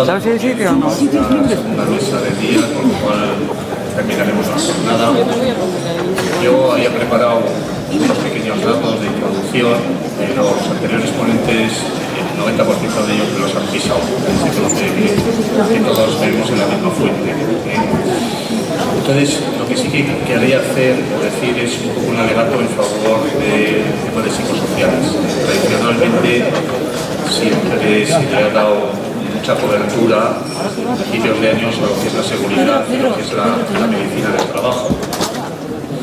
¿Sabes el sitio o no? La segunda mesa del día, con lo cual terminaremos la jornada. Yo había preparado unos pequeños datos de introducción, pero los anteriores ponentes, el 90% de ellos me los han pisado. Se conoce que todos vemos en la misma fuente. Entonces, lo que sí que querría hacer o decir es un poco un alegato en favor del tema de psicosociales. Tradicionalmente siempre se le ha dado mucha cobertura a principios de años a lo que es la seguridad y lo que es la medicina del trabajo.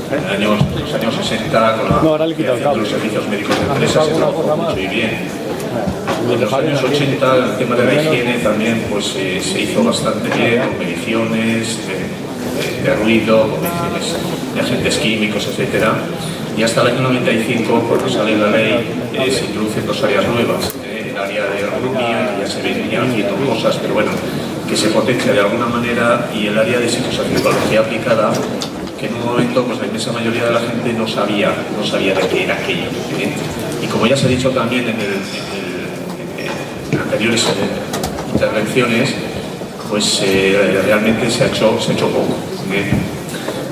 En los años 60, con la creación de los servicios médicos de empresas, se trabajó mucho y bien. En los años 80 el tema de la higiene también pues, se hizo bastante bien, con mediciones de ruido, con mediciones de agentes químicos, etc. Y hasta el año 95, cuando sale la ley, se introducen dos áreas nuevas. El área de ergonomía, que ya se venían haciendo cosas, pero bueno, que se potencia de alguna manera, y el área de psicosociología aplicada, que en un momento pues, la inmensa mayoría de la gente no sabía de qué era aquello. Y como ya se ha dicho también en anteriores intervenciones, pues realmente se ha hecho poco.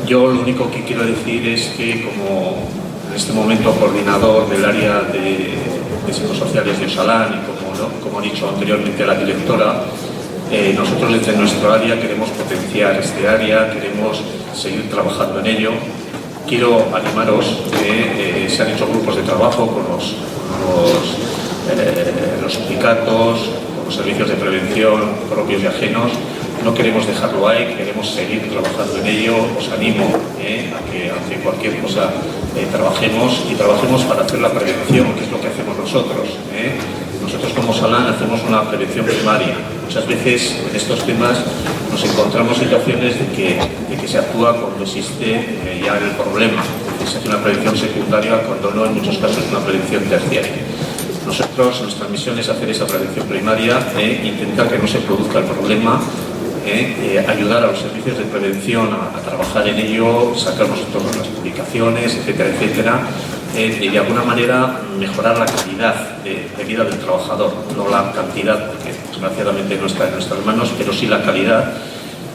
Yo lo único que quiero decir es que como en este momento coordinador del área de psicosociales de Osalan y como ha dicho anteriormente la directora, nosotros desde nuestro área queremos potenciar este área, queremos seguir trabajando en ello. Quiero animaros que se han hecho grupos de trabajo con los sindicatos, con los servicios de prevención propios y ajenos. No queremos dejarlo ahí, queremos seguir trabajando en ello. Os animo a que ante cualquier cosa trabajemos para hacer la prevención, que es lo que hacemos nosotros. Nosotros como Osalan hacemos una prevención primaria. Muchas veces en estos temas nos encontramos situaciones de que se actúa cuando existe ya el problema. Se hace una prevención secundaria cuando no, en muchos casos, una prevención terciaria. Nosotros, nuestra misión es hacer esa prevención primaria, intentar que no se produzca el problema, ayudar a los servicios de prevención a trabajar en ello, sacar nosotros las publicaciones, etcétera, etcétera, y de alguna manera mejorar la calidad de vida del trabajador, no la cantidad, porque desgraciadamente no está en nuestras manos, pero sí la calidad.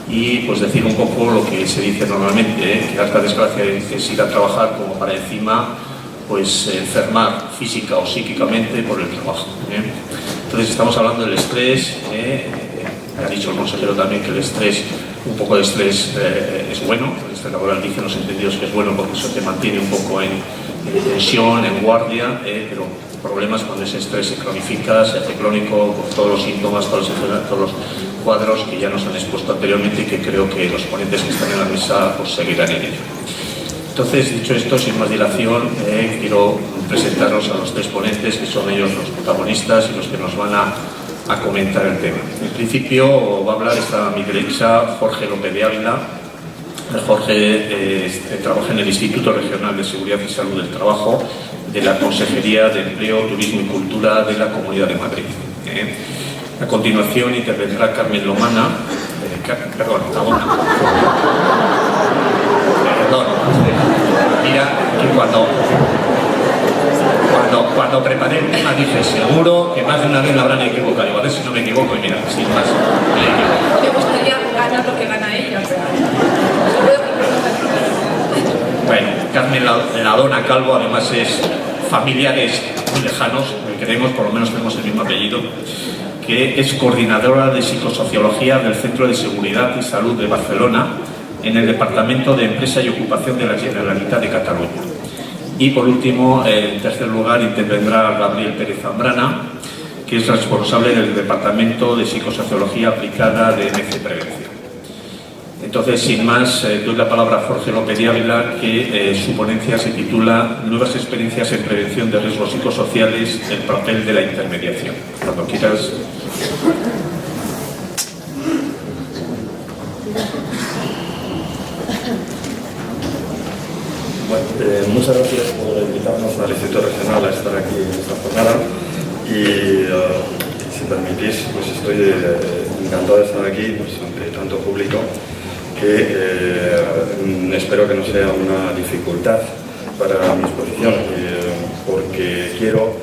Y pues decir un poco lo que se dice normalmente, que harta desgracia es ir a trabajar como para encima pues enfermar física o psíquicamente por el trabajo. Entonces estamos hablando del estrés. Ha dicho el consejero también que el estrés, un poco de estrés es bueno. El estrés laboral dice en los entendidos que es bueno porque eso te mantiene un poco en tensión, en guardia, pero problemas cuando ese estrés se cronifica, se hace crónico, con todos los síntomas, todos los cuadros que ya nos han expuesto anteriormente y que creo que los ponentes que están en la mesa pues, seguirán en ello. Entonces, dicho esto, sin más dilación, quiero presentaros a los tres ponentes, que son ellos los protagonistas y los que nos van a comentar el tema. En principio va a hablar, está a mi derecha, Jorge López de Ávila. Jorge trabaja en el Instituto Regional de Seguridad y Salud del Trabajo de la Consejería de Empleo, Turismo y Cultura de la Comunidad de Madrid. A continuación intervendrá Carmen Lomana, perdón, mira que cuando preparé el tema dije seguro que más de una vez lo habrán equivocado. Digo, a ver si no me equivoco y mira, sin más, me equivoco. Me gustaría ganar lo que gana ella, pero bueno, Carmen Ladona Calvo además es familiares muy lejanos, que creemos, por lo menos tenemos el mismo apellido, que es coordinadora de psicosociología del Centro de Seguridad y Salud de Barcelona en el Departamento de Empresa y Ocupación de la Generalitat de Cataluña. Y por último, en tercer lugar, intervendrá Gabriel Pérez Zambrana, que es responsable del Departamento de Psicosociología Aplicada de MC Prevención. Entonces, sin más, doy la palabra a Jorge López de Ávila, que su ponencia se titula Nuevas experiencias en prevención de riesgos psicosociales, el papel de la intermediación. Cuando quieras. Bueno, muchas gracias por invitarnos al Instituto Regional a estar aquí en esta jornada y si permitís, pues estoy encantado de estar aquí pues, ante tanto público que espero que no sea una dificultad para mi exposición porque quiero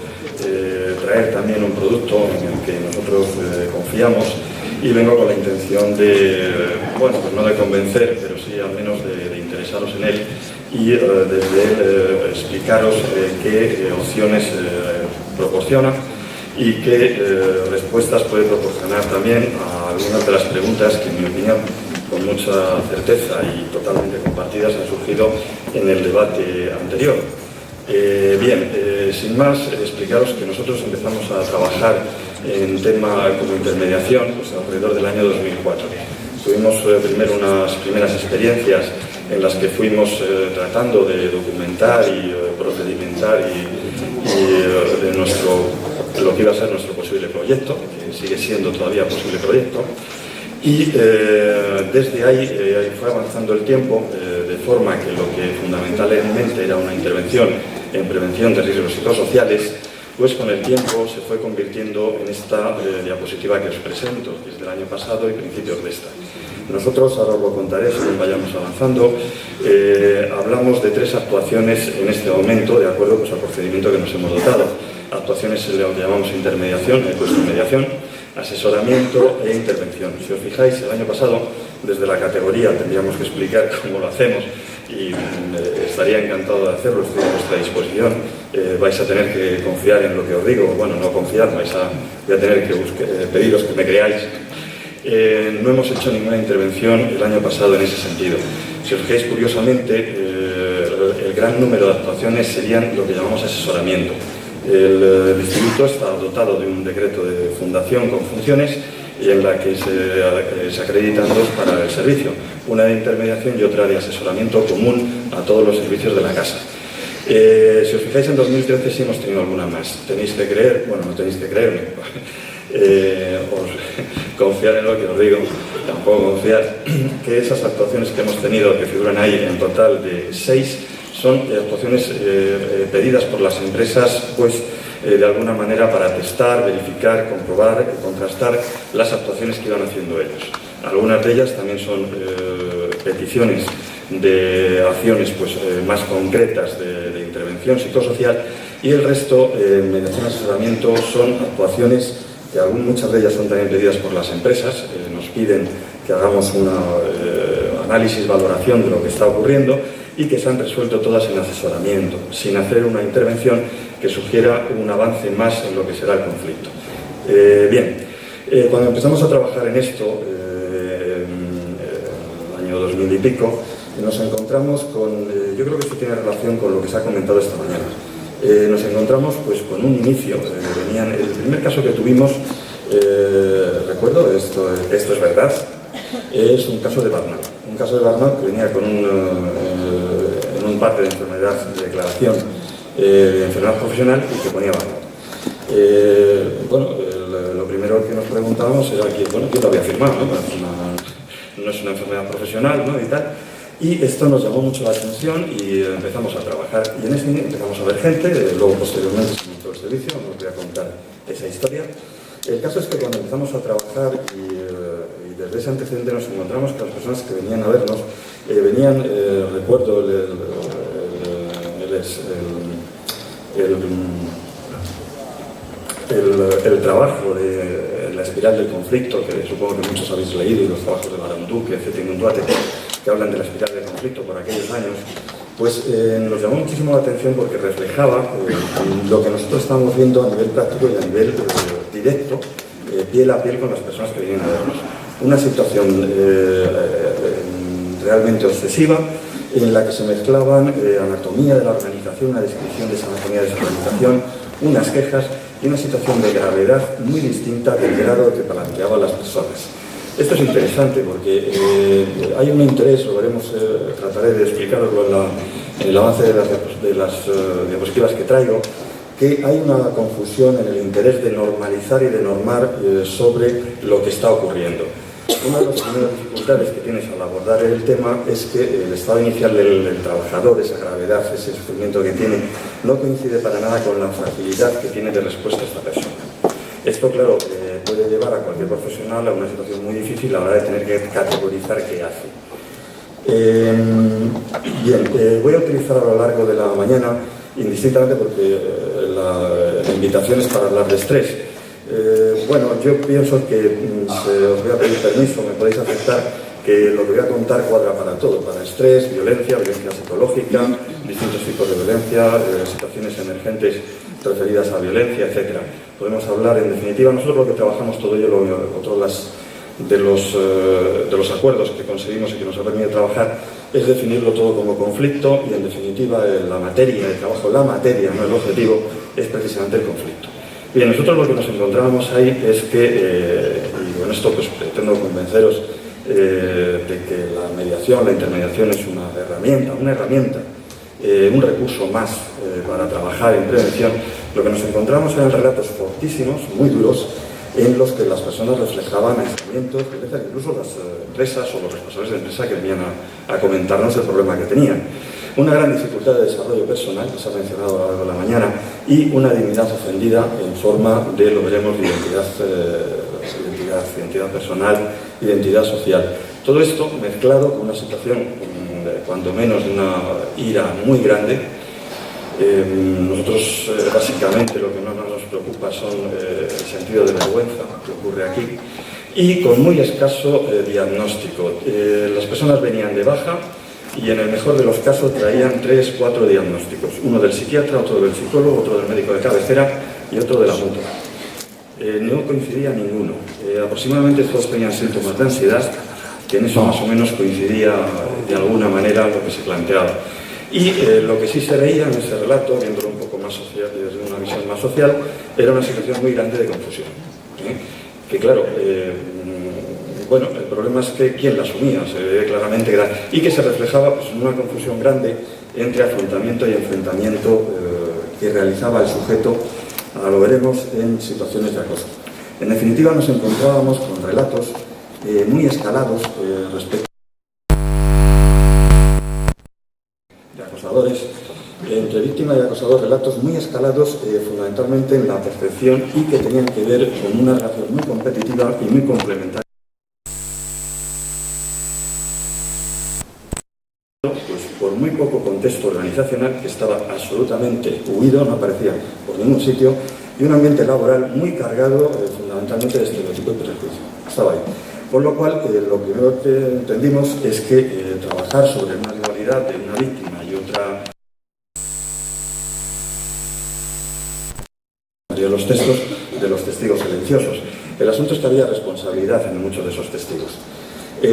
traer también un producto en el que nosotros confiamos y vengo con la intención de, bueno, pues no de convencer, pero sí al menos de interesaros en él y desde él explicaros qué opciones proporciona y qué respuestas puede proporcionar también a algunas de las preguntas que, en mi opinión, con mucha certeza y totalmente compartidas, han surgido en el debate anterior. Sin más, explicaros que nosotros empezamos a trabajar en tema como intermediación pues, alrededor del año 2004. Tuvimos primero unas primeras experiencias en las que fuimos tratando de documentar y procedimentar de lo que iba a ser nuestro posible proyecto, que sigue siendo todavía posible proyecto, y desde ahí fue avanzando el tiempo, de forma que lo que fundamentalmente era una intervención en prevención de riesgos psicosociales, pues con el tiempo se fue convirtiendo en esta diapositiva que os presento, que es del año pasado y principios de esta. Nosotros, ahora os lo contaré según vayamos avanzando, hablamos de 3 actuaciones en este momento, de acuerdo pues, al procedimiento que nos hemos dotado. Actuaciones se le llamamos intermediación, mediación, asesoramiento e intervención. Si os fijáis, el año pasado, desde la categoría, tendríamos que explicar cómo lo hacemos y estaría encantado de hacerlo, estoy a vuestra disposición. Vais a tener que confiar en lo que os digo, bueno, no confiar, voy a tener que pediros que me creáis. No hemos hecho ninguna intervención el año pasado en ese sentido. Si os fijáis, curiosamente, el gran número de actuaciones serían lo que llamamos asesoramiento. El Instituto está dotado de un decreto de fundación con funciones y en la que se acreditan 2 para el servicio, una de intermediación y otra de asesoramiento común a todos los servicios de la casa. Si os fijáis, en 2013 sí hemos tenido alguna más. Tenéis que creer, bueno, no tenéis que creerme, confiar en lo que os digo, tampoco confiar, que esas actuaciones que hemos tenido, que figuran ahí en total de 6, son actuaciones pedidas por las empresas, pues de alguna manera para testar, verificar, comprobar, contrastar las actuaciones que iban haciendo ellos. Algunas de ellas también son peticiones de acciones pues, más concretas de intervención psicosocial y el resto, mediación y asesoramiento, son actuaciones que muchas de ellas son también pedidas por las empresas, nos piden que hagamos un análisis, valoración de lo que está ocurriendo y que se han resuelto todas en asesoramiento, sin hacer una intervención que sugiera un avance más en lo que será el conflicto. Cuando empezamos a trabajar en esto, el año 2000 y pico, nos encontramos con, yo creo que esto tiene relación con lo que se ha comentado esta mañana, nos encontramos pues con un inicio, el primer caso que tuvimos, recuerdo, esto es verdad, es un caso de burnout, que venía con en un parte de enfermedad de declaración de enfermedad profesional y que ponía burnout. Lo primero que nos preguntábamos era quién lo había firmado, no es una enfermedad profesional, ¿no? Y tal. Y esto nos llamó mucho la atención y empezamos a trabajar. Y en este empezamos a ver gente, luego posteriormente se montó el servicio, no os voy a contar esa historia. El caso es que cuando empezamos a trabajar y desde ese antecedente nos encontramos que las personas que venían a vernos recuerdo el trabajo de la espiral del conflicto, que supongo que muchos habéis leído, y los trabajos de Baranduque, etc., que hablan de la espiral del conflicto por aquellos años, pues nos llamó muchísimo la atención porque reflejaba lo que nosotros estábamos viendo a nivel práctico y a nivel directo, piel a piel con las personas que vienen a vernos. Una situación realmente obsesiva, en la que se mezclaban anatomía de la organización, una descripción de esa anatomía de esa organización, unas quejas y una situación de gravedad muy distinta del grado que planteaban las personas. Esto es interesante porque hay un interés, trataré de explicarlo en el avance de las diapositivas que traigo, que hay una confusión en el interés de normalizar y de normar sobre lo que está ocurriendo. Una de las primeras dificultades que tienes al abordar el tema es que el estado inicial del trabajador, esa gravedad, ese sufrimiento que tiene, no coincide para nada con la fragilidad que tiene de respuesta esta persona. Esto, claro, puede llevar a cualquier profesional a una situación muy difícil a la hora de tener que categorizar qué hace. Voy a utilizar a lo largo de la mañana, indistintamente porque la invitación es para hablar de estrés, Bueno, yo pienso que os voy a pedir permiso, me podéis aceptar que lo que voy a contar cuadra para todo, para estrés, violencia psicológica, distintos tipos de violencia, situaciones emergentes referidas a violencia, etc. Podemos hablar, en definitiva, nosotros lo que trabajamos todo ello, de los acuerdos que conseguimos y que nos ha permitido trabajar, es definirlo todo como conflicto y, en definitiva, la materia, el trabajo, la materia, no el objetivo, es precisamente el conflicto. Bien, nosotros lo que nos encontramos ahí es que, y con esto pues pretendo convenceros de que la mediación, la intermediación es una herramienta, un recurso más para trabajar en prevención. Lo que nos encontramos eran relatos fortísimos, muy duros, en los que las personas reflejaban aislamientos, incluso las empresas o los responsables de empresa que venían a comentarnos el problema que tenían. Una gran dificultad de desarrollo personal, que se ha mencionado a lo largo de la mañana, y una dignidad ofendida en forma de, lo veremos, de identidad personal, identidad social. Todo esto mezclado con una situación, cuando menos, de una ira muy grande. Nosotros, básicamente, lo que no nos preocupa son el sentido de vergüenza que ocurre aquí, y con muy escaso diagnóstico. Las personas venían de baja y, en el mejor de los casos, traían 3 o 4 diagnósticos. Uno del psiquiatra, otro del psicólogo, otro del médico de cabecera y otro de la mutua. No coincidía ninguno. Aproximadamente todos tenían síntomas de ansiedad, que en eso más o menos coincidía de alguna manera lo que se planteaba. Y lo que sí se veía en ese relato, viéndolo un poco más social y desde una visión más social, era una situación muy grande de confusión. Que claro, bueno, el problema es que quién la asumía, se ve claramente grande, y que se reflejaba pues, en una confusión grande entre afrontamiento y enfrentamiento que realizaba el sujeto, ahora lo veremos, en situaciones de acoso. En definitiva, nos encontrábamos con relatos muy escalados respecto de acosadores, entre víctima y acosador, relatos muy escalados fundamentalmente en la percepción y que tenían que ver con una relación muy competitiva y muy complementaria. Pues por muy poco contexto organizacional, que estaba absolutamente huido, no aparecía por ningún sitio, y un ambiente laboral muy cargado fundamentalmente de estereotipo y prejuicio. Estaba ahí. Por lo cual, lo primero que entendimos es que trabajar sobre una dualidad de una víctima y otra de los textos de los testigos silenciosos. El asunto es que había responsabilidad en muchos de esos testigos.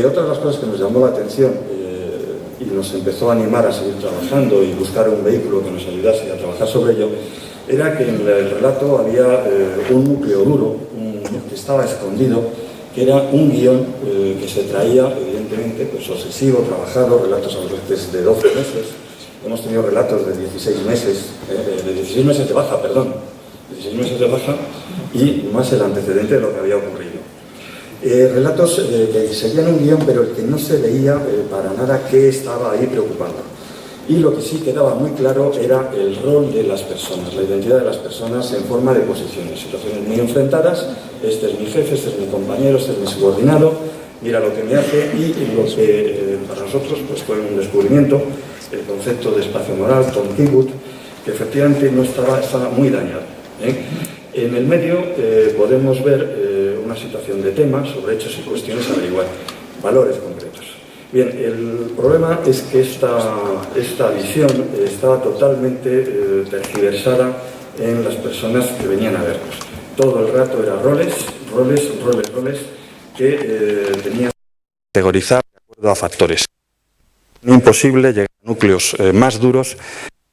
Otra de las cosas que nos llamó la atención y nos empezó a animar a seguir trabajando y buscar un vehículo que nos ayudase a trabajar sobre ello, era que en el relato había un núcleo duro, que estaba escondido, que era un guión que se traía, evidentemente, pues obsesivo, trabajado, relatos a veces de 12 meses. Hemos tenido relatos de 16 meses, de 16 meses de baja, perdón, 16 meses de baja, y más el antecedente de lo que había ocurrido. Relatos que seguían un guión, pero el que no se veía para nada qué estaba ahí preocupando. Y lo que sí quedaba muy claro era el rol de las personas, la identidad de las personas en forma de posiciones, situaciones muy enfrentadas. Este es mi jefe, este es mi compañero, este es mi subordinado, mira lo que me hace, y lo que para nosotros pues, fue un descubrimiento, el concepto de espacio moral, Tom Kiwood, que efectivamente no estaba muy dañado. En el medio podemos ver una situación de temas sobre hechos y cuestiones a averiguar, valores concretos. Bien, el problema es que esta visión estaba totalmente tergiversada en las personas que venían a vernos. Todo el rato eran roles que tenían que categorizar de acuerdo a factores. Imposible llegar a núcleos más duros,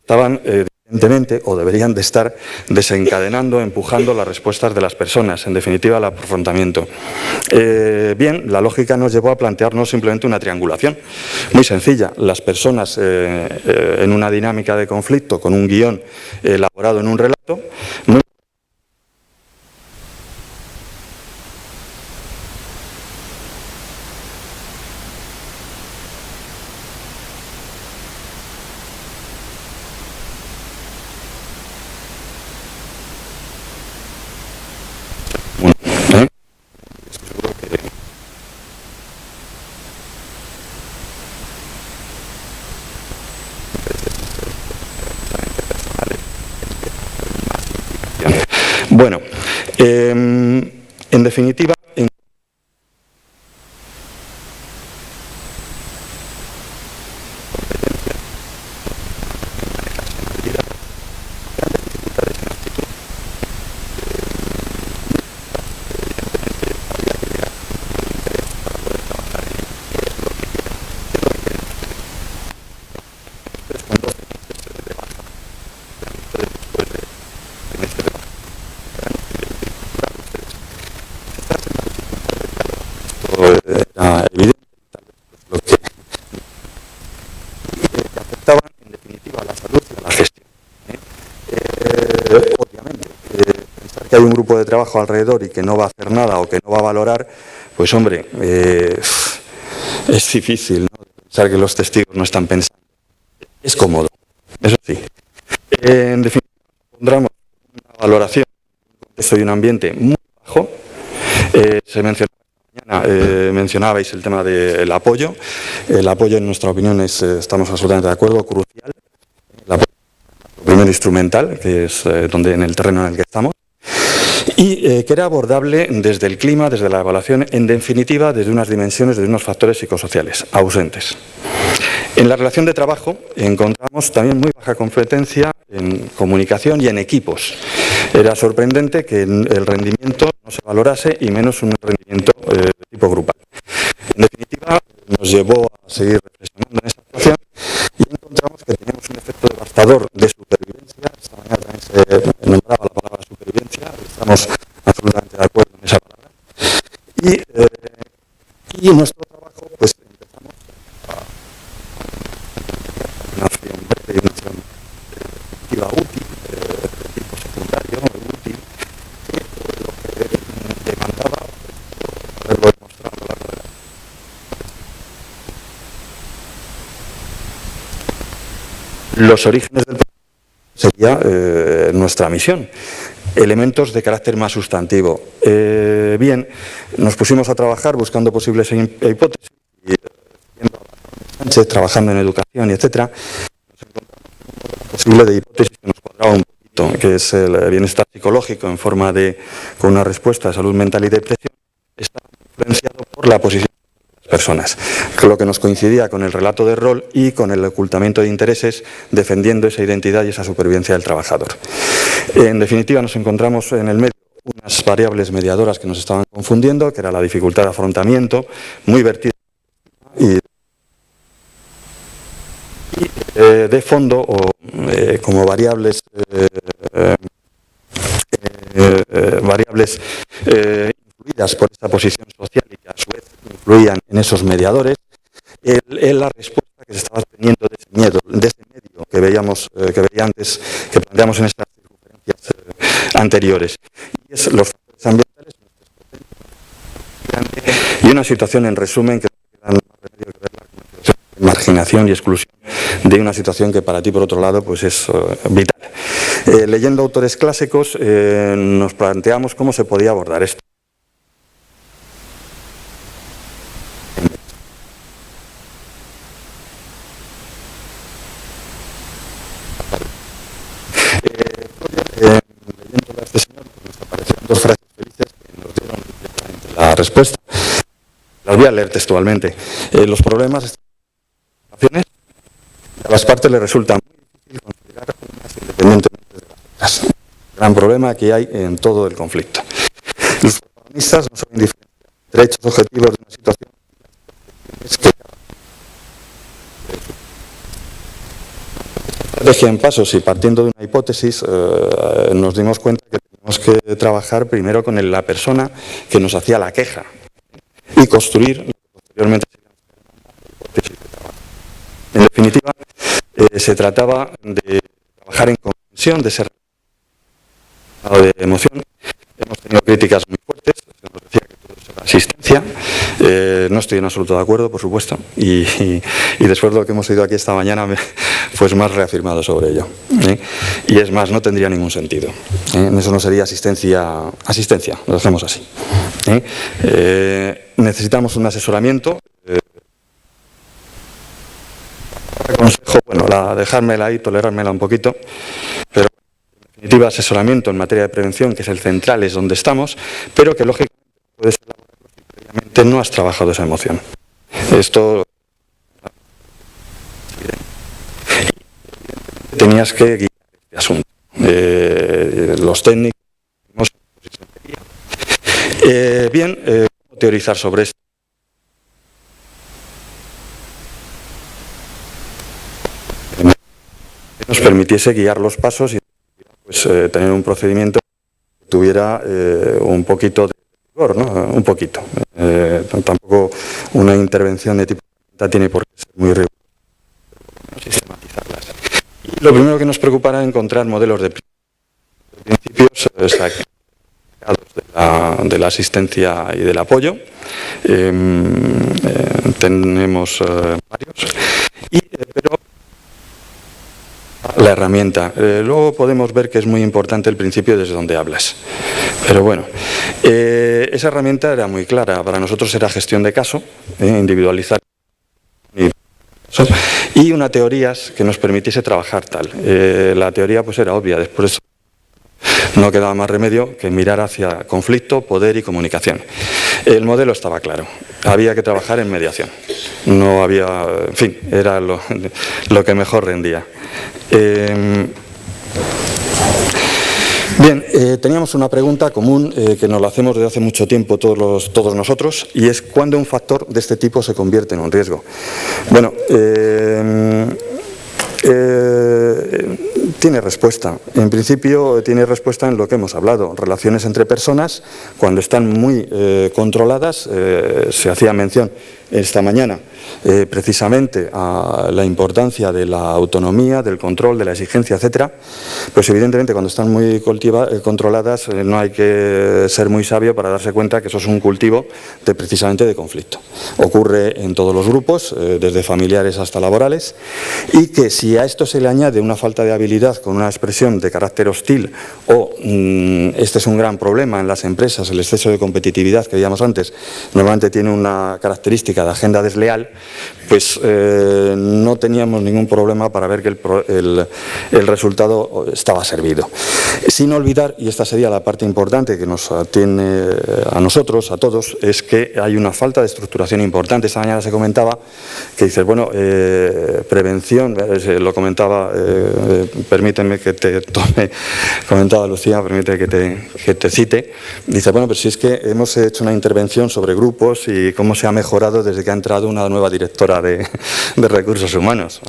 estaban evidentemente, o deberían de estar, desencadenando, empujando las respuestas de las personas, en definitiva el afrontamiento. Bien, la lógica nos llevó a plantearnos simplemente una triangulación muy sencilla. Las personas en una dinámica de conflicto con un guión elaborado en un relato, muy Bueno, definitiva, era evidente lo que afectaban en definitiva a la salud y a la gestión. Obviamente, pensar que hay un grupo de trabajo alrededor y que no va a hacer nada o que no va a valorar, pues hombre, es difícil, ¿no? Pensar que los testigos no están pensando. Es cómodo, eso sí. En definitiva, pondremos una valoración en un contexto y un ambiente muy bajo. Se mencionabais el tema del apoyo. El apoyo, en nuestra opinión, estamos absolutamente de acuerdo, crucial. El apoyo primero instrumental, que es en el terreno en el que estamos. Y que era abordable desde el clima, desde la evaluación, en definitiva, desde unas dimensiones, desde unos factores psicosociales ausentes. En la relación de trabajo encontramos también muy baja competencia en comunicación y en equipos. Era sorprendente que el rendimiento no se valorase y menos un rendimiento de tipo grupal. En definitiva, nos llevó a seguir reflexionando en esta situación y encontramos que tenemos un efecto devastador de supervivencia. Esta mañana también se nombraba la palabra supervivencia, estamos absolutamente de acuerdo en esa palabra. Y en nuestro trabajo, pues empezamos a una acción breve y una acción efectiva útil, de tipo secundario, útil, que lo que demandaba, haberlo demostrado a lo largo de la los orígenes del problema sería nuestra misión. Elementos de carácter más sustantivo. Bien, nos pusimos a trabajar buscando posibles hipótesis y viendo a Sánchez trabajando en educación y etcétera, nos encontramos una posible de hipótesis que nos cuadraba un poquito, que es el bienestar psicológico en forma de, con una respuesta de salud mental y depresión, está influenciado por la posición de las personas, lo que nos coincidía con el relato de rol y con el ocultamiento de intereses, defendiendo esa identidad y esa supervivencia del trabajador. En definitiva, nos encontramos en el medio unas variables mediadoras que nos estaban confundiendo, que era la dificultad de afrontamiento, muy vertida y de fondo o como variables influidas por esta posición social y que a su vez influían en esos mediadores, en la respuesta que se estaba teniendo de ese miedo, de ese medio que veíamos, que veía antes, que planteamos en estas circunstancias anteriores. Y es los factores ambientales y una situación, en resumen, que no queda más remedio que verla como una situación de marginación y exclusión de una situación que para ti, por otro lado, pues es vital. Leyendo autores clásicos, nos planteamos cómo se podía abordar esto. Leyendo a este señor, nos aparecieron dos frases felices que nos dieron directamente la respuesta. Las voy a leer textualmente. Los problemas a las partes les resulta muy difícil considerar unas independientemente de las otras. Gran problema que hay en todo el conflicto. Los protagonistas no son indiferentes. Derechos objetivos de una situación en pasos y partiendo de una hipótesis nos dimos cuenta que teníamos que trabajar primero con la persona que nos hacía la queja y construir lo que posteriormente sería una hipótesis de trabajo. En definitiva, se trataba de trabajar en comprensión de ese estado de emoción. Hemos tenido críticas muy fuertes, se nos decía que todo eso era asistencia. No estoy en absoluto de acuerdo, por supuesto, y después de lo que hemos oído aquí esta mañana, pues más reafirmado sobre ello. Y es más, no tendría ningún sentido. Eso no sería asistencia, lo dejemos así. Necesitamos un asesoramiento. Aconsejo, bueno, dejármela ahí, tolerármela un poquito, pero en definitiva asesoramiento en materia de prevención, que es el central, es donde estamos, pero que lógicamente puedes elaborarlo si previamente no has trabajado esa emoción. Esto tenías que guiar este asunto. Los técnicos. Bien, teorizar sobre esto. Nos permitiese guiar los pasos y pues, tener un procedimiento que tuviera un poquito de rigor, ¿no? Un poquito. Tampoco una intervención de tipo tiene por qué ser muy rigurosa. Sistematizarlas. Y lo primero que nos preocupa era encontrar modelos de principios de la asistencia y del apoyo. Tenemos varios. Pero la herramienta. Luego podemos ver que es muy importante el principio desde donde hablas. Pero bueno, esa herramienta era muy clara. Para nosotros era gestión de caso, individualizar. Y una teoría que nos permitiese trabajar tal. La teoría pues era obvia, después no quedaba más remedio que mirar hacia conflicto, poder y comunicación. El modelo estaba claro, había que trabajar en mediación. No había, en fin, era lo que mejor rendía. Bien, teníamos una pregunta común que nos la hacemos desde hace mucho tiempo todos nosotros, y es ¿cuándo un factor de este tipo se convierte en un riesgo? Bueno, tiene respuesta. En principio tiene respuesta en lo que hemos hablado. Relaciones entre personas, cuando están muy controladas, se hacía mención esta mañana precisamente a la importancia de la autonomía, del control, de la exigencia, etcétera. Pues evidentemente cuando están muy controladas no hay que ser muy sabio para darse cuenta que eso es un cultivo precisamente de conflicto. Ocurre en todos los grupos, desde familiares hasta laborales, y que si a esto se le añade una falta de habilidad con una expresión de carácter hostil o este es un gran problema en las empresas, el exceso de competitividad que veíamos antes, normalmente tiene una característica de agenda desleal, pues no teníamos ningún problema para ver que el resultado estaba servido. Sin olvidar, y esta sería la parte importante que nos atiene a nosotros, a todos, es que hay una falta de estructuración importante. Esta mañana se comentaba que dices, bueno, prevención, lo comentaba, permíteme que te tome, comentaba Lucía, permíteme que te cite, dice, bueno, pero si es que hemos hecho una intervención sobre grupos y cómo se ha mejorado desde que ha entrado una nueva directora de recursos humanos.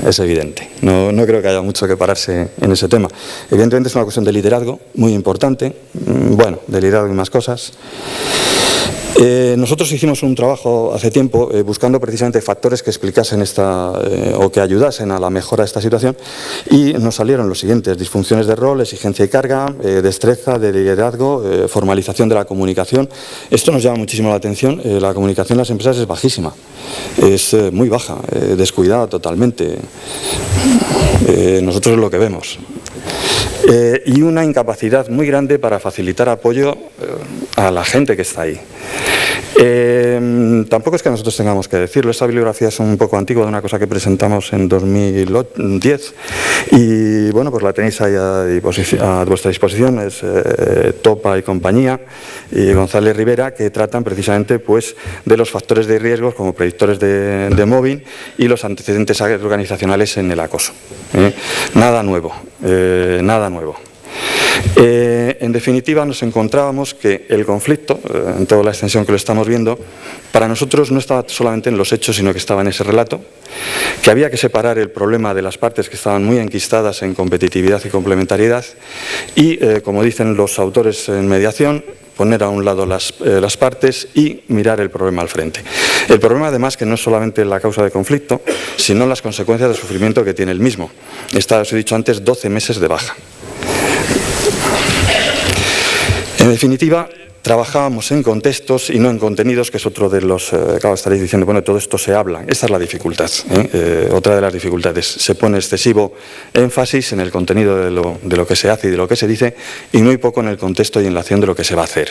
Es evidente. No creo que haya mucho que pararse en ese tema. Evidentemente es una cuestión de liderazgo muy importante, bueno, de liderazgo y más cosas. Nosotros hicimos un trabajo hace tiempo buscando precisamente factores que explicasen o que ayudasen a la mejora de esta situación, y nos salieron los siguientes: disfunciones de rol, exigencia y carga, destreza de liderazgo, formalización de la comunicación. Esto nos llama muchísimo la atención. La comunicación en las empresas es bajísima, es muy baja, descuidada totalmente. Nosotros es lo que vemos. Y una incapacidad muy grande para facilitar apoyo a la gente que está ahí. Tampoco es que nosotros tengamos que decirlo, esta bibliografía es un poco antigua, de una cosa que presentamos en 2010, y bueno, pues la tenéis ahí a vuestra disposición. Es Topa y compañía y González Rivera, que tratan precisamente pues de los factores de riesgos como predictores de mobbing y los antecedentes organizacionales en el acoso. Nada nuevo, nada nuevo. En definitiva, nos encontrábamos que el conflicto, en toda la extensión que lo estamos viendo, para nosotros no estaba solamente en los hechos, sino que estaba en ese relato, que había que separar el problema de las partes que estaban muy enquistadas en competitividad y complementariedad y, como dicen los autores en mediación, poner a un lado las partes y mirar el problema al frente. El problema, además, que no es solamente la causa de conflicto, sino las consecuencias de sufrimiento que tiene el mismo. Os he dicho antes, 12 meses de baja. En definitiva, trabajábamos en contextos y no en contenidos, que es otro de los... claro, estaréis diciendo, bueno, todo esto se habla. Esta es la dificultad, otra de las dificultades. Se pone excesivo énfasis en el contenido de lo que se hace y de lo que se dice, y muy poco en el contexto y en la acción de lo que se va a hacer.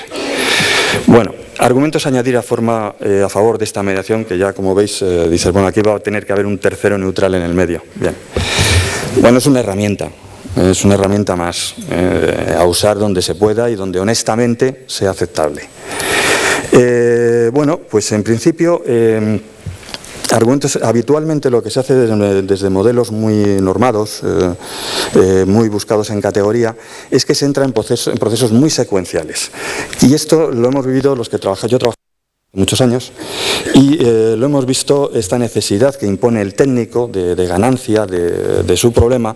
Bueno, argumentos a añadir a favor de esta mediación, que ya, como veis, dices, bueno, aquí va a tener que haber un tercero neutral en el medio. Bien. Bueno, es una herramienta. Es una herramienta más a usar donde se pueda y donde honestamente sea aceptable. Bueno, pues en principio, argumentos, habitualmente lo que se hace desde modelos muy normados, muy buscados en categoría, es que se entra en procesos muy secuenciales. Y esto lo hemos vivido los que yo trabajo muchos años, y lo hemos visto, esta necesidad que impone el técnico de ganancia de su problema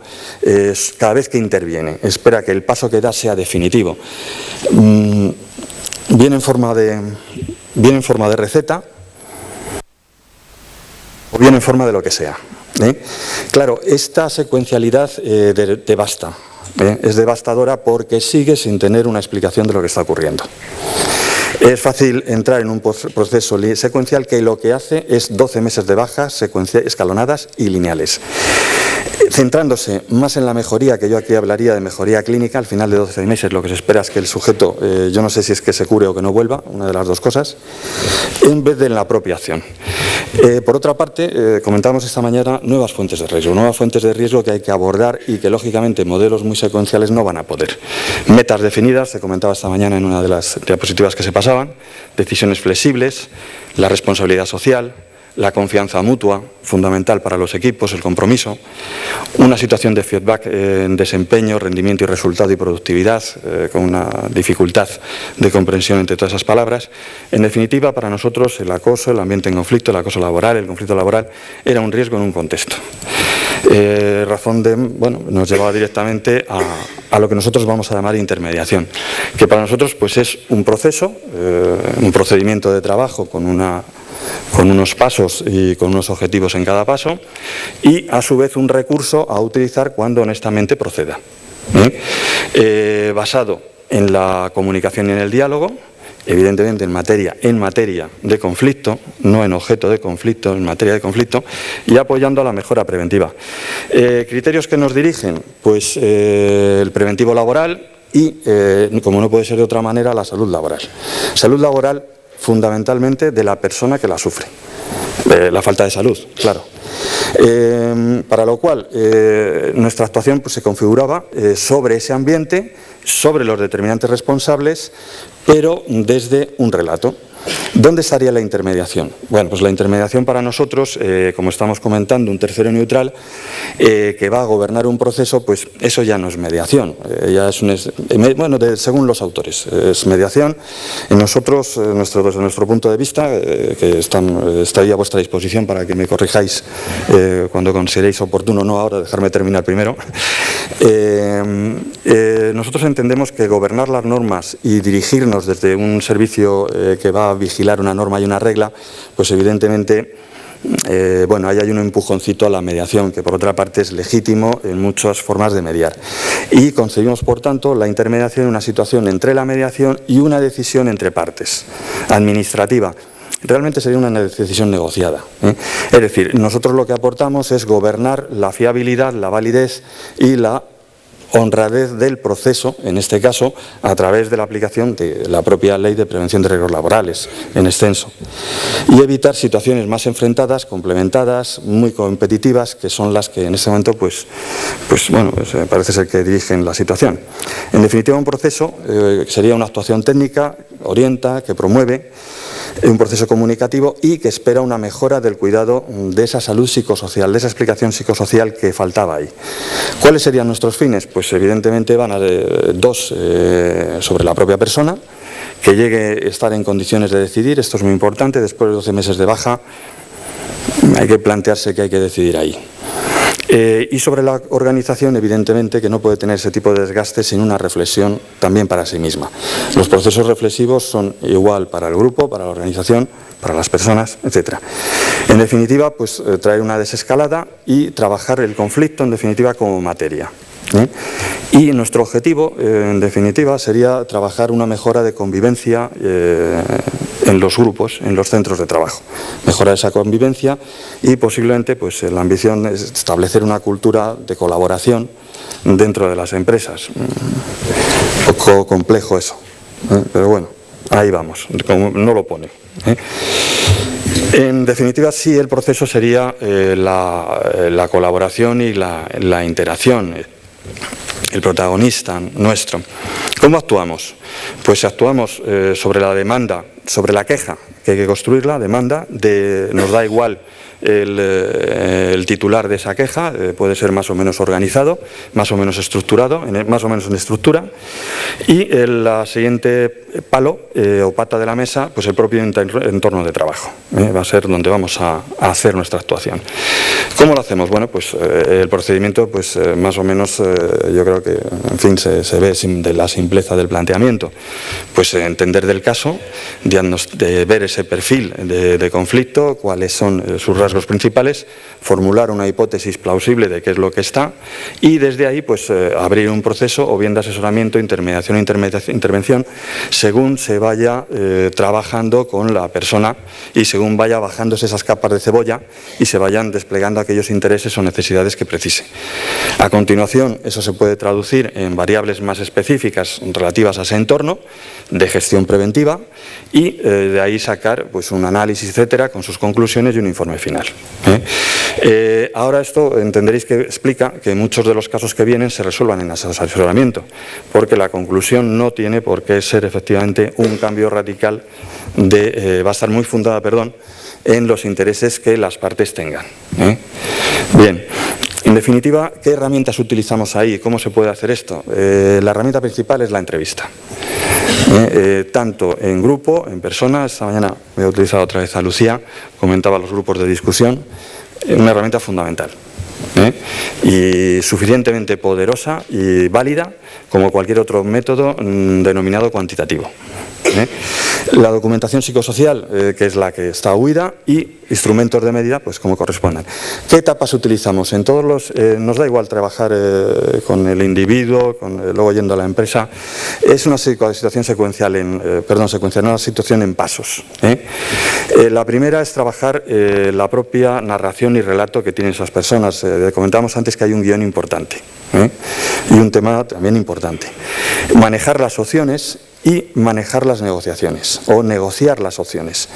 cada vez que interviene. Espera que el paso que da sea definitivo. Viene en forma de receta o bien en forma de lo que sea. Claro, esta secuencialidad devasta. Es devastadora porque sigue sin tener una explicación de lo que está ocurriendo. Es fácil entrar en un proceso secuencial que lo que hace es 12 meses de bajas escalonadas y lineales. Centrándose más en la mejoría, que yo aquí hablaría de mejoría clínica, al final de 12 meses lo que se espera es que el sujeto, yo no sé si es que se cure o que no vuelva, una de las dos cosas, en vez de en la propia acción. Por otra parte, comentábamos esta mañana nuevas fuentes de riesgo que hay que abordar y que lógicamente modelos muy secuenciales no van a poder. Metas definidas, se comentaba esta mañana en una de las diapositivas que se pasaban, decisiones flexibles, la responsabilidad social, la confianza mutua, fundamental para los equipos, el compromiso, una situación de feedback en desempeño, rendimiento y resultado y productividad, con una dificultad de comprensión entre todas esas palabras. En definitiva, para nosotros el acoso, el ambiente en conflicto, el acoso laboral, el conflicto laboral, era un riesgo en un contexto. Nos llevaba directamente a lo que nosotros vamos a llamar intermediación, que para nosotros pues es un proceso, un procedimiento de trabajo con unos pasos y con unos objetivos en cada paso, y a su vez un recurso a utilizar cuando honestamente proceda, basado en la comunicación y en el diálogo, evidentemente en materia de conflicto, no en objeto de conflicto, en materia de conflicto, y apoyando a la mejora preventiva. Criterios que nos dirigen, pues el preventivo laboral y, como no puede ser de otra manera, la salud laboral. Salud laboral fundamentalmente de la persona que la sufre, la falta de salud, claro. Para lo cual nuestra actuación pues, se configuraba sobre ese ambiente, sobre los determinantes responsables, pero desde un relato. ¿Dónde estaría la intermediación? Bueno, pues la intermediación para nosotros, como estamos comentando, un tercero neutral que va a gobernar un proceso, pues eso ya no es mediación, ya es según los autores, es mediación. Nosotros, desde nuestro punto de vista, que estoy a vuestra disposición para que me corrijáis cuando consideréis oportuno, no ahora, dejarme terminar primero. Nosotros entendemos que gobernar las normas y dirigirnos desde un servicio que va a vigilar una norma y una regla, pues evidentemente ahí hay un empujoncito a la mediación, que por otra parte es legítimo en muchas formas de mediar. Y concebimos, por tanto, la intermediación en una situación entre la mediación y una decisión entre partes, administrativa. Realmente sería una decisión negociada. Es decir, nosotros lo que aportamos es gobernar la fiabilidad, la validez y la honradez del proceso, en este caso, a través de la aplicación de la propia Ley de Prevención de Riesgos Laborales, en extenso. Y evitar situaciones más enfrentadas, complementadas, muy competitivas, que son las que en este momento, parece ser que dirigen la situación. En definitiva, un proceso sería una actuación técnica, orienta, que promueve, un proceso comunicativo y que espera una mejora del cuidado de esa salud psicosocial, de esa explicación psicosocial que faltaba ahí. ¿Cuáles serían nuestros fines? Pues evidentemente van a dos sobre la propia persona, que llegue a estar en condiciones de decidir, esto es muy importante, después de 12 meses de baja hay que plantearse qué hay que decidir ahí. Y sobre la organización, evidentemente, que no puede tener ese tipo de desgaste sin una reflexión también para sí misma. Los procesos reflexivos son igual para el grupo, para la organización, para las personas, etc. En definitiva, pues traer una desescalada y trabajar el conflicto, en definitiva, como materia. Y nuestro objetivo, en definitiva, sería trabajar una mejora de convivencia en los grupos, en los centros de trabajo. Mejorar esa convivencia y posiblemente pues, la ambición es establecer una cultura de colaboración dentro de las empresas. Un poco complejo eso, pero bueno, ahí vamos, como no lo pone. En definitiva, sí, el proceso sería la colaboración y la interacción, el protagonista nuestro. ¿Cómo actuamos? Pues actuamos sobre la demanda, sobre la queja, que hay que construir la demanda, nos da igual el titular de esa queja, puede ser más o menos organizado, más o menos estructurado, más o menos en estructura, y el siguiente palo o pata de la mesa, pues el propio entorno de trabajo, va a ser donde vamos a hacer nuestra actuación. ¿Cómo lo hacemos? Bueno, pues el procedimiento, pues más o menos, yo creo que, en fin, se ve de la simpleza del planteamiento, pues entender del caso, de ver ese perfil de conflicto, cuáles son sus rasgos principales, formular una hipótesis plausible de qué es lo que está y desde ahí pues abrir un proceso o bien de asesoramiento, intermediación e intervención según se vaya trabajando con la persona y según vaya bajándose esas capas de cebolla y se vayan desplegando aquellos intereses o necesidades que precise. A continuación, eso se puede traducir en variables más específicas relativas a ese entorno de gestión preventiva y de ahí sacar pues un análisis, etcétera, con sus conclusiones y un informe final. Ahora esto entenderéis que explica que muchos de los casos que vienen se resuelvan en asesoramiento, porque la conclusión no tiene por qué ser efectivamente un cambio radical va a estar muy fundada, en los intereses que las partes tengan. Bien. En definitiva, ¿qué herramientas utilizamos ahí? ¿Cómo se puede hacer esto? La herramienta principal es la entrevista. Tanto en grupo, en persona, esta mañana me he utilizado otra vez a Lucía, comentaba los grupos de discusión, una herramienta fundamental. Y suficientemente poderosa y válida como cualquier otro método denominado cuantitativo. La documentación psicosocial, que es la que está huida, y instrumentos de medida, pues como correspondan. ¿Qué etapas utilizamos? En todos los, nos da igual trabajar con el individuo, luego yendo a la empresa. Es una situación secuencial, una situación en pasos. La primera es trabajar la propia narración y relato que tienen esas personas. Comentábamos antes que hay un guión importante y un tema también importante. Manejar las opciones y manejar las negociaciones o negociar las opciones.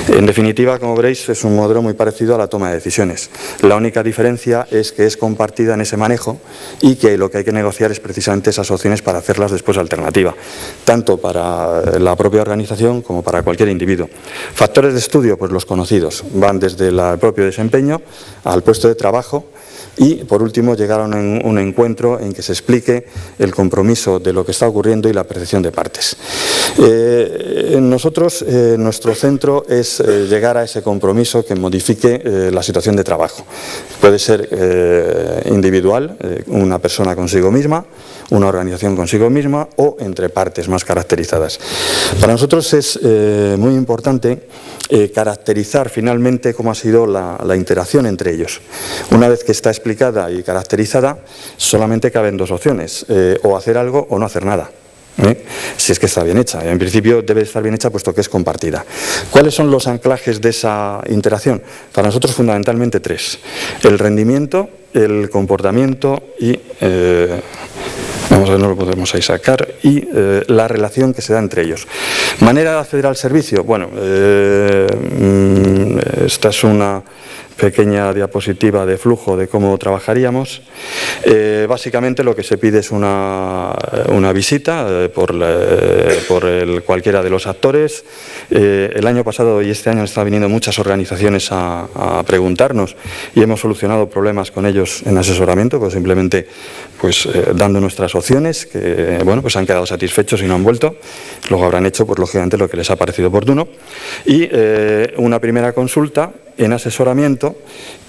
En definitiva, como veréis, es un modelo muy parecido a la toma de decisiones. La única diferencia es que es compartida en ese manejo y que lo que hay que negociar es precisamente esas opciones para hacerlas después alternativa, tanto para la propia organización como para cualquier individuo. Factores de estudio, pues los conocidos, van desde el propio desempeño al puesto de trabajo. Y, por último, llegar a un encuentro en que se explique el compromiso de lo que está ocurriendo y la percepción de partes. Nosotros, nuestro centro es llegar a ese compromiso que modifique la situación de trabajo. Puede ser individual, una persona consigo misma, una organización consigo misma o entre partes más caracterizadas. Para nosotros es muy importante caracterizar finalmente cómo ha sido la interacción entre ellos. Una vez que está explicada y caracterizada, solamente caben dos opciones, o hacer algo o no hacer nada. Si es que está bien hecha. En principio debe estar bien hecha puesto que es compartida. ¿Cuáles son los anclajes de esa interacción? Para nosotros fundamentalmente tres: el rendimiento, el comportamiento y vamos a ver, no lo podemos ahí sacar, y la relación que se da entre ellos. ¿Manera de acceder al servicio? Bueno, esta es una pequeña diapositiva de flujo de cómo trabajaríamos. Básicamente lo que se pide es una visita por cualquiera de los actores. El año pasado y este año están viniendo muchas organizaciones a preguntarnos y hemos solucionado problemas con ellos en asesoramiento, pues simplemente dando nuestras opciones, que pues han quedado satisfechos y no han vuelto. Luego habrán hecho pues lógicamente lo que les ha parecido oportuno. Y una primera consulta en asesoramiento,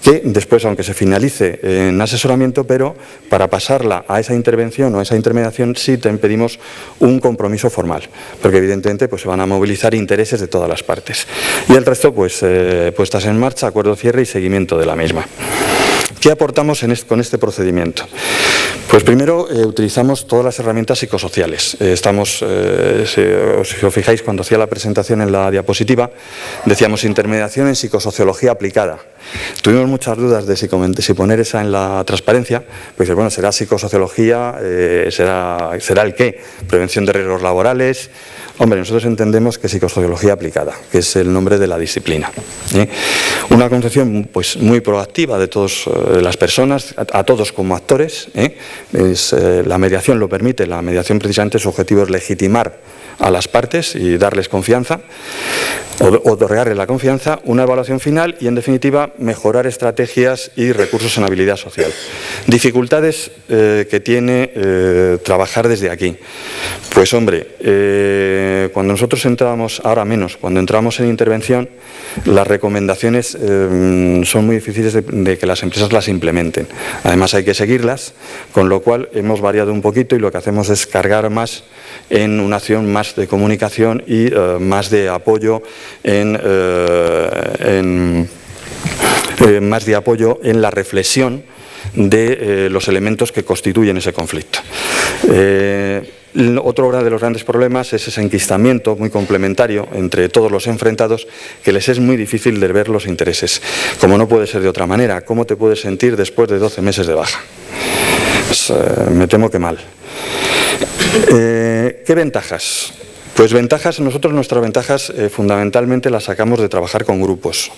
que después, aunque se finalice en asesoramiento, pero para pasarla a esa intervención o a esa intermediación sí te pedimos un compromiso formal, porque evidentemente se van a movilizar intereses de todas las partes. Y el resto puestas en marcha, acuerdo, cierre y seguimiento de la misma. ¿Qué aportamos con este procedimiento? Pues primero utilizamos todas las herramientas psicosociales. Si os fijáis, cuando hacía la presentación en la diapositiva, decíamos intermediación en psicosociología aplicada. Tuvimos muchas dudas de si poner esa en la transparencia, pues será psicosociología, será el qué, prevención de riesgos laborales, Hombre, nosotros entendemos que psicosociología aplicada, que es el nombre de la disciplina. Una concepción pues muy proactiva de todas las personas, a todos como actores. La mediación lo permite, la mediación precisamente su objetivo es legitimar a las partes y darles confianza, otorgarles la confianza, una evaluación final y, en definitiva, mejorar estrategias y recursos en habilidad social. Dificultades que tiene trabajar desde aquí. Pues, hombre, cuando nosotros entramos, ahora menos, cuando entramos en intervención, las recomendaciones son muy difíciles de que las empresas las implementen. Además, hay que seguirlas, con lo cual hemos variado un poquito y lo que hacemos es cargar más en una acción más de comunicación y más de apoyo más de apoyo en la reflexión de los elementos que constituyen ese conflicto. Otro de los grandes problemas es ese enquistamiento muy complementario entre todos los enfrentados, que les es muy difícil de ver los intereses. Como no puede ser de otra manera, ¿cómo te puedes sentir después de 12 meses de baja? Pues, me temo que mal. ¿Qué ventajas? Pues nuestras ventajas fundamentalmente las sacamos de trabajar con grupos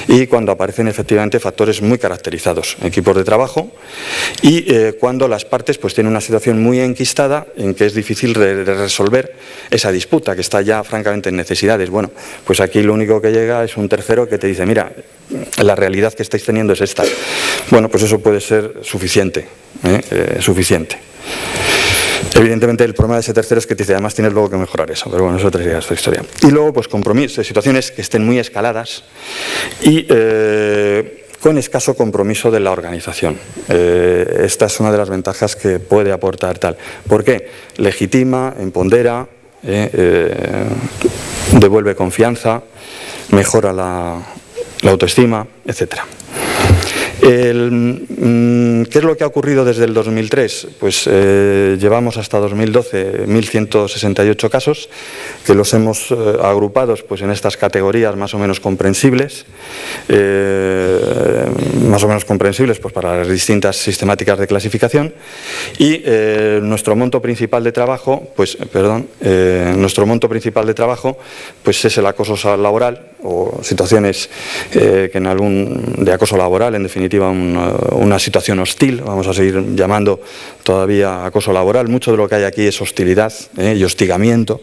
y cuando aparecen efectivamente factores muy caracterizados, equipos de trabajo y cuando las partes pues tienen una situación muy enquistada en que es difícil de resolver esa disputa que está ya francamente en necesidades. Bueno, pues aquí lo único que llega es un tercero que te dice, mira, la realidad que estáis teniendo es esta. Bueno, pues eso puede ser suficiente, suficiente. Evidentemente el problema de ese tercero es que te dice, además tienes luego que mejorar eso, pero bueno, eso es otra historia. Y luego pues compromisos, situaciones que estén muy escaladas y con escaso compromiso de la organización. Esta es una de las ventajas que puede aportar tal. ¿Por qué? Legitima, empodera, devuelve confianza, mejora la autoestima, etcétera. ¿Qué es lo que ha ocurrido desde el 2003? Pues llevamos hasta 2012 1.168 casos, que los hemos agrupados pues, en estas categorías más o menos comprensibles, pues, para las distintas sistemáticas de clasificación, y nuestro monto principal de trabajo, pues es el acoso laboral o situaciones de acoso laboral, en definitiva una situación hostil, vamos a seguir llamando todavía acoso laboral. Mucho de lo que hay aquí es hostilidad y hostigamiento,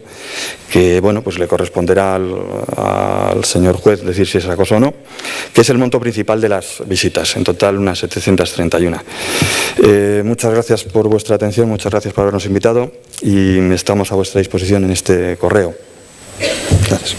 que bueno, pues le corresponderá al señor juez decir si es acoso o no, que es el monto principal de las visitas, en total unas 731. Muchas gracias por vuestra atención, muchas gracias por habernos invitado y estamos a vuestra disposición en este correo. Gracias.